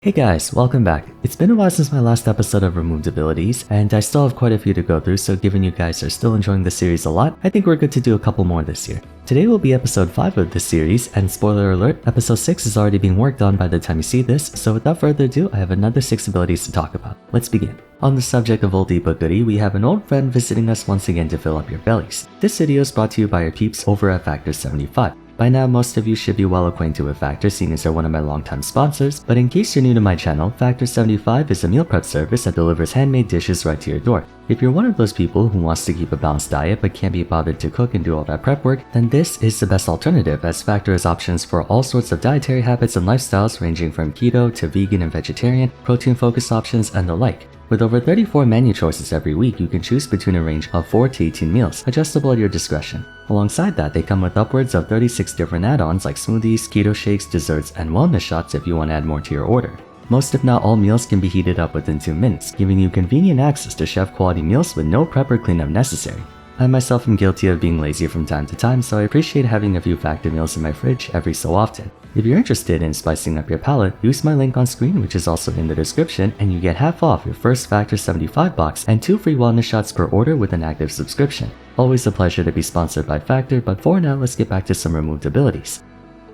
Hey guys, welcome back. It's been a while since my last episode of Removed Abilities, and I still have quite a few to go through, so given you guys are still enjoying the series a lot, I think we're good to do a couple more this year. Today will be episode 5 of this series, and spoiler alert, episode 6 is already being worked on by the time you see this, so without further ado, I have another 6 abilities to talk about. Let's begin. On the subject of oldie but goodie, we have an old friend visiting us once again to fill up your bellies. This video is brought to you by our peeps over at Factor 75. By now, most of you should be well acquainted with Factor, seeing as they're one of my longtime sponsors, but in case you're new to my channel, Factor 75 is a meal prep service that delivers handmade dishes right to your door. If you're one of those people who wants to keep a balanced diet but can't be bothered to cook and do all that prep work, then this is the best alternative, as Factor has options for all sorts of dietary habits and lifestyles ranging from keto to vegan and vegetarian, protein-focused options, and the like. With over 34 menu choices every week, you can choose between a range of 4 to 18 meals, adjustable at your discretion. Alongside that, they come with upwards of 36 different add-ons like smoothies, keto shakes, desserts, and wellness shots if you want to add more to your order. Most if not all meals can be heated up within 2 minutes, giving you convenient access to chef-quality meals with no prep or cleanup necessary. I myself am guilty of being lazy from time to time, so I appreciate having a few Factor meals in my fridge every so often. If you're interested in spicing up your palate, use my link on screen, which is also in the description, and you get half off your first Factor 75 box and 2 free wellness shots per order with an active subscription. Always a pleasure to be sponsored by Factor, but for now, let's get back to some removed abilities.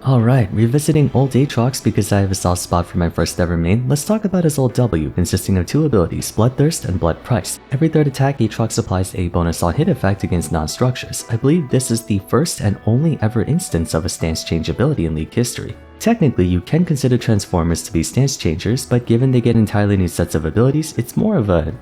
Alright, revisiting old Aatrox because I have a soft spot for my first ever main, let's talk about his old W, consisting of 2 abilities, Bloodthirst and Blood Price. Every third attack, Aatrox applies a bonus all hit effect against non-structures. I believe this is the first and only ever instance of a stance change ability in League history. Technically, you can consider Transformers to be stance changers, but given they get entirely new sets of abilities, it's more of a,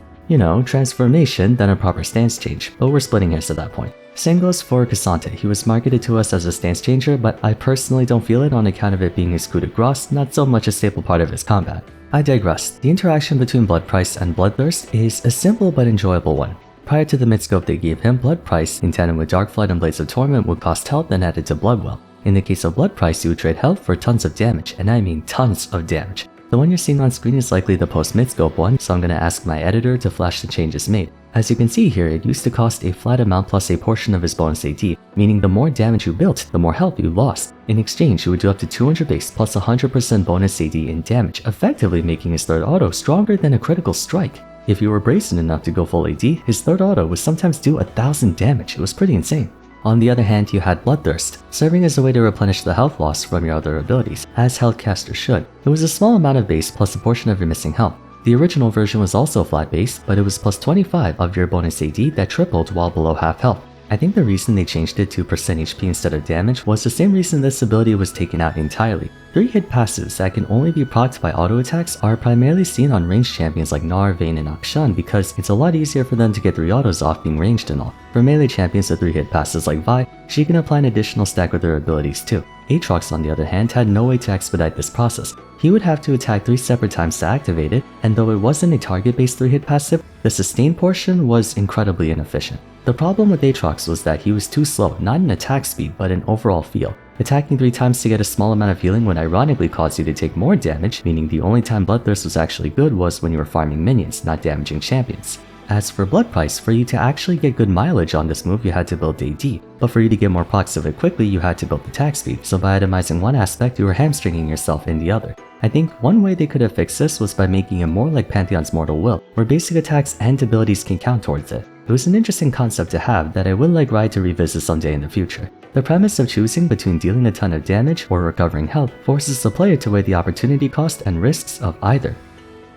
transformation than a proper stance change, but we're splitting hairs at that point. Same goes for Cassante. He was marketed to us as a stance changer, but I personally don't feel it on account of it being his coup de grace, not so much a staple part of his combat. I digress. The interaction between Blood Price and Bloodthirst is a simple but enjoyable one. Prior to the mid-scope they gave him, Blood Price, in tandem with Darkflight and Blades of Torment, would cost health and added to Bloodwell. In the case of Blood Price, you would trade health for tons of damage, and I mean tons of damage. The one you're seeing on screen is likely the post-mid-scope one, so I'm going to ask my editor to flash the changes made. As you can see here, it used to cost a flat amount plus a portion of his bonus AD, meaning the more damage you built, the more health you lost. In exchange, you would do up to 200 base plus 100% bonus AD in damage, effectively making his third auto stronger than a critical strike. If you were brazen enough to go full AD, his third auto would sometimes do 1000 damage. It was pretty insane. On the other hand, you had Bloodthirst, serving as a way to replenish the health loss from your other abilities, as Healthcaster should. It was a small amount of base plus a portion of your missing health. The original version was also flat base, but it was plus 25 of your bonus AD that tripled while below half health. I think the reason they changed it to percent HP instead of damage was the same reason this ability was taken out entirely. 3-hit passives that can only be procced by auto attacks are primarily seen on ranged champions like Gnar, Vayne, and Akshan because it's a lot easier for them to get 3 autos off being ranged and all. For melee champions with 3-hit passes like Vi, she can apply an additional stack with her abilities too. Aatrox, on the other hand, had no way to expedite this process. He would have to attack 3 separate times to activate it, and though it wasn't a target-based 3-hit passive, the sustain portion was incredibly inefficient. The problem with Aatrox was that he was too slow, not in attack speed, but in overall feel. Attacking 3 times to get a small amount of healing would ironically cause you to take more damage, meaning the only time Bloodthirst was actually good was when you were farming minions, not damaging champions. As for Blood Price, for you to actually get good mileage on this move, you had to build AD, but for you to get more procs of it quickly, you had to build attack speed, so by itemizing one aspect, you were hamstringing yourself in the other. I think one way they could have fixed this was by making it more like Pantheon's Mortal Will, where basic attacks and abilities can count towards it. It was an interesting concept to have that I would like Riot to revisit someday in the future. The premise of choosing between dealing a ton of damage or recovering health forces the player to weigh the opportunity cost and risks of either.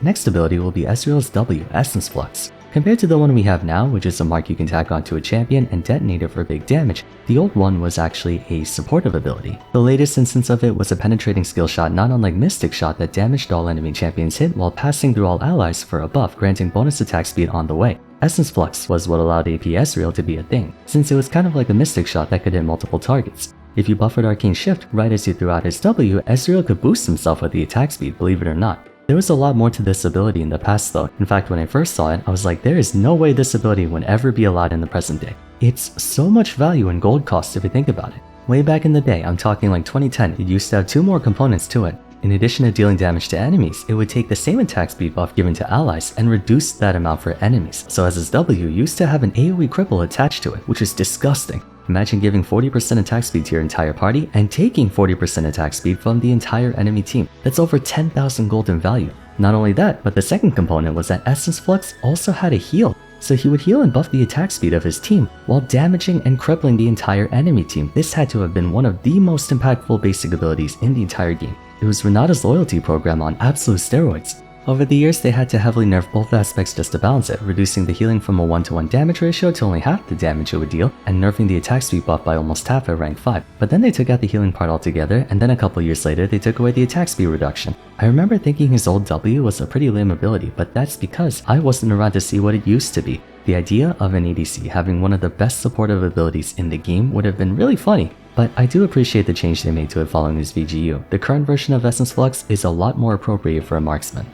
Next ability will be Ezreal's W, Essence Flux. Compared to the one we have now, which is a mark you can tack onto a champion and detonate it for big damage, the old one was actually a supportive ability. The latest instance of it was a penetrating skill shot not unlike Mystic Shot that damaged all enemy champions hit while passing through all allies for a buff, granting bonus attack speed on the way. Essence Flux was what allowed AP Ezreal to be a thing, since it was kind of like a Mystic Shot that could hit multiple targets. If you buffered Arcane Shift right as you threw out his W, Ezreal could boost himself with the attack speed, believe it or not. There was a lot more to this ability in the past though. In fact, when I first saw it, I was like, there is no way this ability would ever be allowed in the present day. It's so much value in gold cost if you think about it. Way back in the day, I'm talking like 2010, it used to have 2 more components to it. In addition to dealing damage to enemies, it would take the same attack speed buff given to allies and reduce that amount for enemies. So as his W used to have an AoE cripple attached to it, which is disgusting. Imagine giving 40% attack speed to your entire party and taking 40% attack speed from the entire enemy team. That's over 10,000 gold in value. Not only that, but the second component was that Essence Flux also had a heal. So he would heal and buff the attack speed of his team while damaging and crippling the entire enemy team. This had to have been one of the most impactful basic abilities in the entire game. It was Renata's loyalty program on absolute steroids. Over the years, they had to heavily nerf both aspects just to balance it, reducing the healing from a 1-to-1 damage ratio to only half the damage it would deal, and nerfing the attack speed buff by almost half at rank 5. But then they took out the healing part altogether, and then a couple years later, they took away the attack speed reduction. I remember thinking his old W was a pretty lame ability, but that's because I wasn't around to see what it used to be. The idea of an ADC having one of the best supportive abilities in the game would have been really funny. But I do appreciate the change they made to it following his VGU. The current version of Essence Flux is a lot more appropriate for a marksman.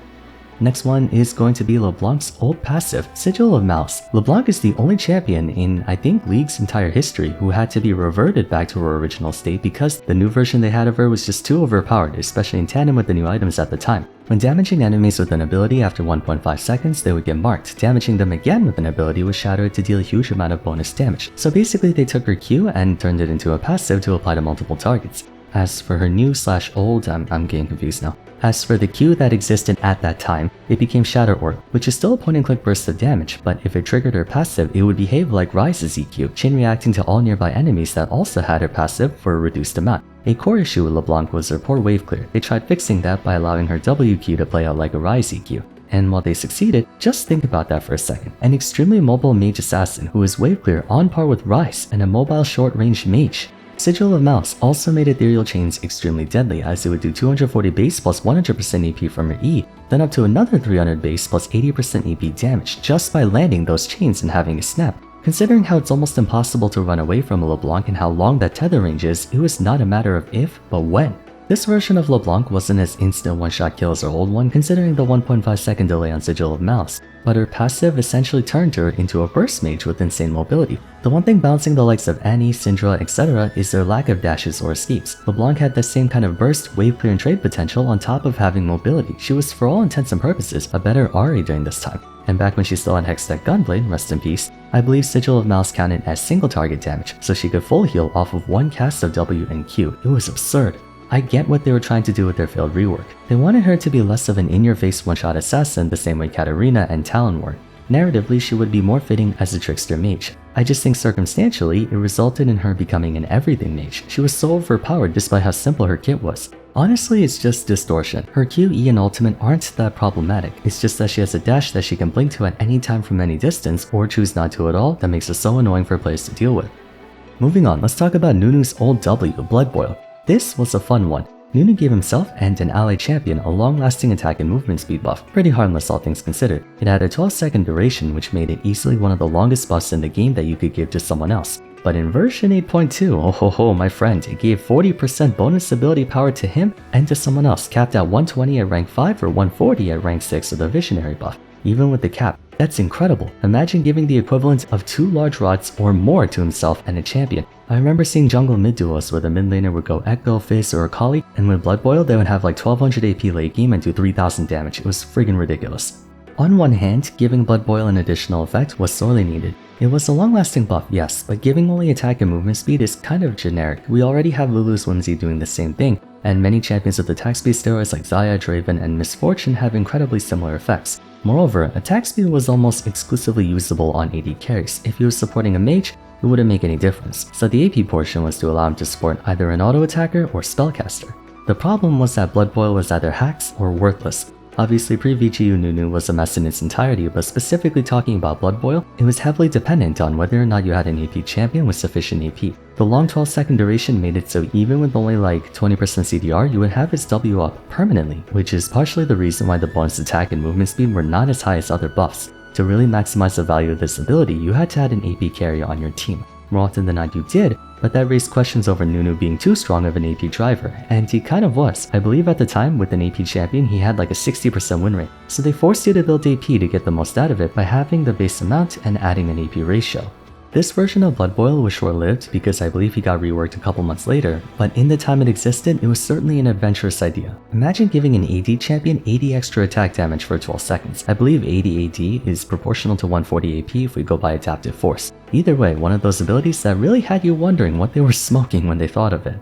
Next one is going to be LeBlanc's old passive, Sigil of Malice. LeBlanc is the only champion in, I think, League's entire history who had to be reverted back to her original state because the new version they had of her was just too overpowered, especially in tandem with the new items at the time. When damaging enemies with an ability after 1.5 seconds, they would get marked. Damaging them again with an ability would shatter it to deal a huge amount of bonus damage. So basically they took her Q and turned it into a passive to apply to multiple targets. As for her new/old, I'm getting confused now. As for the Q that existed at that time, it became Shatter Orb, which is still a point-and-click burst of damage, but if it triggered her passive, it would behave like Ryze's EQ, chain reacting to all nearby enemies that also had her passive for a reduced amount. A core issue with LeBlanc was her poor wave clear. They tried fixing that by allowing her WQ to play out like a Ryze EQ. And while they succeeded, just think about that for a second. An extremely mobile mage assassin who is wave clear on par with Ryze and a mobile short-range mage. Sigil of Malice also made ethereal chains extremely deadly, as it would do 240 base plus 100% AP from her E, then up to another 300 base plus 80% AP damage just by landing those chains and having a snap. Considering how it's almost impossible to run away from a LeBlanc and how long that tether range is, it was not a matter of if, but when. This version of LeBlanc wasn't as instant one-shot kill as her old one, considering the 1.5 second delay on Sigil of Malice, but her passive essentially turned her into a burst mage with insane mobility. The one thing balancing the likes of Annie, Syndra, etc. is their lack of dashes or escapes. LeBlanc had the same kind of burst, wave clear and trade potential on top of having mobility. She was for all intents and purposes a better Ahri during this time. And back when she still had Hextech Gunblade, rest in peace, I believe Sigil of Malice counted as single target damage, so she could full heal off of one cast of W and Q. It was absurd. I get what they were trying to do with their failed rework. They wanted her to be less of an in-your-face one-shot assassin the same way Katarina and Talon were. Narratively, she would be more fitting as a trickster mage. I just think circumstantially, it resulted in her becoming an everything mage. She was so overpowered despite how simple her kit was. Honestly, it's just distortion. Her Q, E, and ultimate aren't that problematic. It's just that she has a dash that she can blink to at any time from any distance, or choose not to at all, that makes her so annoying for players to deal with. Moving on, let's talk about Nunu's old W, Blood Boil. This was a fun one. Nunu gave himself and an ally champion a long-lasting attack and movement speed buff, pretty harmless all things considered. It had a 12-second duration, which made it easily one of the longest buffs in the game that you could give to someone else. But in version 8.2, oh ho ho my friend, it gave 40% bonus ability power to him and to someone else, capped at 120 at rank 5 or 140 at rank 6 with a visionary buff. Even with the cap, that's incredible. Imagine giving the equivalent of 2 large rods or more to himself and a champion. I remember seeing jungle mid duos where the mid laner would go Echo, Fizz, or Akali, and with Blood Boil they would have like 1200 AP late game and do 3000 damage. It was friggin' ridiculous. On one hand, giving Blood Boil an additional effect was sorely needed. It was a long-lasting buff, yes, but giving only attack and movement speed is kind of generic. We already have Lulu's Whimsy doing the same thing, and many champions with attack speed steroids like Xayah, Draven, and Misfortune have incredibly similar effects. Moreover, attack speed was almost exclusively usable on AD carries. If he was supporting a mage, it wouldn't make any difference, so the AP portion was to allow him to support either an auto attacker or spellcaster. The problem was that Blood Boil was either hacks or worthless. Obviously, pre-VGU Nunu was a mess in its entirety, but specifically talking about Blood Boil, it was heavily dependent on whether or not you had an AP champion with sufficient AP. The long 12-second duration made it so even with only like 20% CDR, you would have his W up permanently, which is partially the reason why the bonus attack and movement speed were not as high as other buffs. To really maximize the value of this ability, you had to add an AP carry on your team. More often than not you did, but that raised questions over Nunu being too strong of an AP driver, and he kind of was. I believe at the time, with an AP champion, he had like a 60% win rate, so they forced you to build AP to get the most out of it by having the base amount and adding an AP ratio. This version of Blood Boil was short-lived because I believe he got reworked a couple months later, but in the time it existed, it was certainly an adventurous idea. Imagine giving an AD champion 80 extra attack damage for 12 seconds. I believe 80 AD is proportional to 140 AP if we go by adaptive force. Either way, one of those abilities that really had you wondering what they were smoking when they thought of it.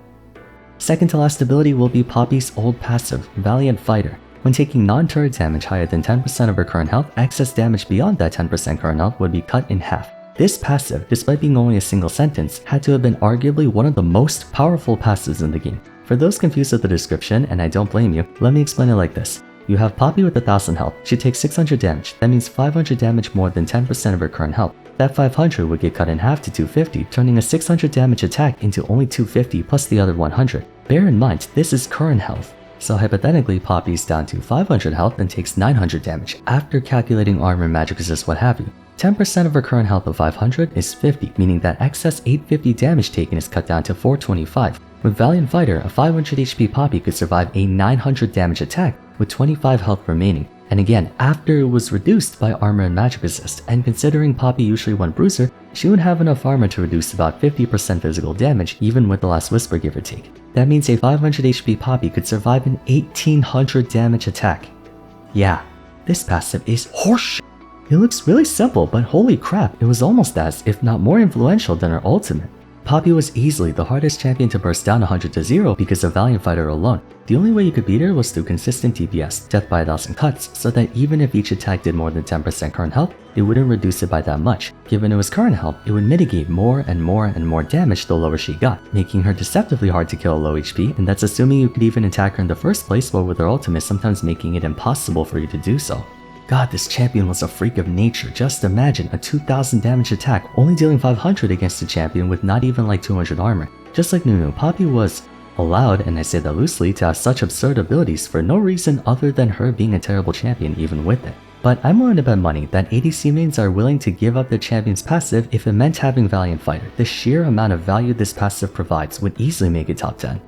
Second to last ability will be Poppy's old passive, Valiant Fighter. When taking non-turret damage higher than 10% of her current health, excess damage beyond that 10% current health would be cut in half. This passive, despite being only a single sentence, had to have been arguably one of the most powerful passives in the game. For those confused with the description, and I don't blame you, let me explain it like this. You have Poppy with 1000 health. She takes 600 damage. That means 500 damage more than 10% of her current health. That 500 would get cut in half to 250, turning a 600 damage attack into only 250 plus the other 100. Bear in mind, this is current health. So hypothetically, Poppy's down to 500 health and takes 900 damage after calculating armor, magic resist, what have you. 10% of her current health of 500 is 50, meaning that excess 850 damage taken is cut down to 425. With Valiant Fighter, a 500 HP Poppy could survive a 900 damage attack with 25 health remaining. And again, after it was reduced by armor and magic resist, and considering Poppy usually went bruiser, she would have enough armor to reduce about 50% physical damage even with the last whisper give or take. That means a 500 HP Poppy could survive an 1800 damage attack. Yeah, this passive is horseshit. It looks really simple, but holy crap, it was almost as, if not more influential than her ultimate. Poppy was easily the hardest champion to burst down 100 to 0 because of Valiant Fighter alone. The only way you could beat her was through consistent DPS, death by 1000 cuts, so that even if each attack did more than 10% current health, it wouldn't reduce it by that much. Given it was current health, it would mitigate more and more and more damage the lower she got, making her deceptively hard to kill low HP, and that's assuming you could even attack her in the first place, while with her ultimate sometimes making it impossible for you to do so. God, this champion was a freak of nature. Just imagine a 2000 damage attack only dealing 500 against a champion with not even like 200 armor. Just like Nunu, Poppy was allowed, and I say that loosely, to have such absurd abilities for no reason other than her being a terrible champion even with it. But I'm willing to bet money that ADC mains are willing to give up their champion's passive if it meant having Valiant Fighter. The sheer amount of value this passive provides would easily make it top 10.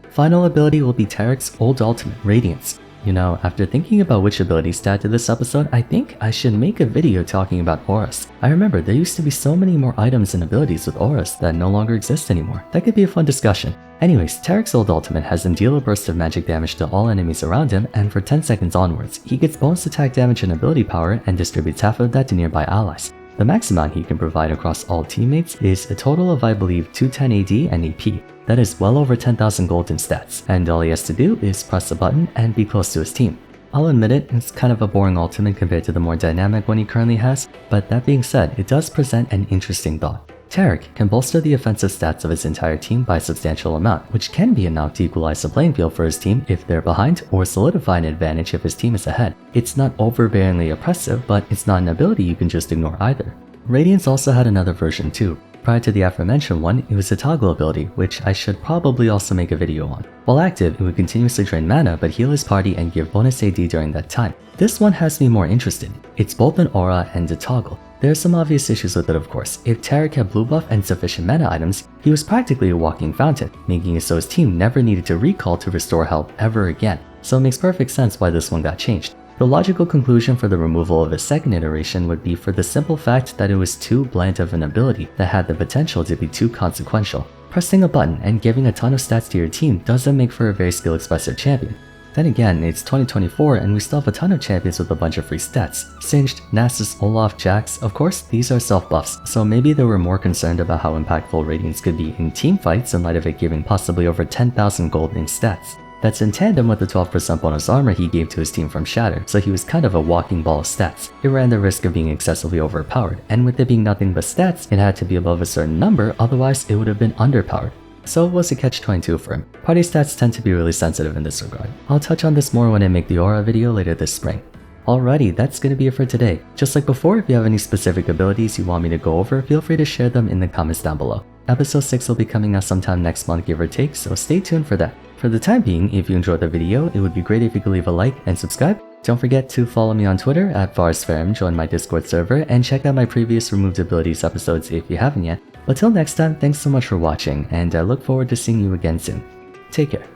Final ability will be Taric's old ultimate, Radiance. You know, after thinking about which abilities to add to this episode, I think I should make a video talking about auras. I remember there used to be so many more items and abilities with auras that no longer exist anymore. That could be a fun discussion. Anyways, Taric's old ultimate has him deal a burst of magic damage to all enemies around him, and for 10 seconds onwards, he gets bonus attack damage and ability power and distributes half of that to nearby allies. The max amount he can provide across all teammates is a total of I believe 210 AD and AP. That is well over 10,000 gold in stats, and all he has to do is press a button and be close to his team. I'll admit it, it's kind of a boring ultimate compared to the more dynamic one he currently has, but that being said, it does present an interesting thought. Taric can bolster the offensive stats of his entire team by a substantial amount, which can be enough to equalize the playing field for his team if they're behind, or solidify an advantage if his team is ahead. It's not overbearingly oppressive, but it's not an ability you can just ignore either. Radiance also had another version too. Prior to the aforementioned one, it was a toggle ability, which I should probably also make a video on. While active, it would continuously drain mana but heal his party and give bonus AD during that time. This one has me more interested. It's both an aura and a toggle. There are some obvious issues with it of course. If Taric had blue buff and sufficient mana items, he was practically a walking fountain, making it so his team never needed to recall to restore health ever again. So it makes perfect sense why this one got changed. The logical conclusion for the removal of a second iteration would be for the simple fact that it was too bland of an ability that had the potential to be too consequential. Pressing a button and giving a ton of stats to your team doesn't make for a very skill expressive champion. Then again, it's 2024 and we still have a ton of champions with a bunch of free stats. Singed, Nasus, Olaf, Jax, of course these are self buffs, so maybe they were more concerned about how impactful Radiance could be in team fights in light of it giving possibly over 10,000 gold in stats. That's in tandem with the 12% bonus armor he gave to his team from Shatter, so he was kind of a walking ball of stats. It ran the risk of being excessively overpowered, and with it being nothing but stats, it had to be above a certain number, otherwise it would have been underpowered. So it was a catch-22 for him. Party stats tend to be really sensitive in this regard. I'll touch on this more when I make the aura video later this spring. Alrighty, that's gonna be it for today. Just like before, if you have any specific abilities you want me to go over, feel free to share them in the comments down below. Episode 6 will be coming out sometime next month give or take, so stay tuned for that. For the time being, if you enjoyed the video, it would be great if you could leave a like and subscribe. Don't forget to follow me on Twitter at Vars, join my Discord server, and check out my previous Removed Abilities episodes if you haven't yet. Until next time, thanks so much for watching, and I look forward to seeing you again soon. Take care.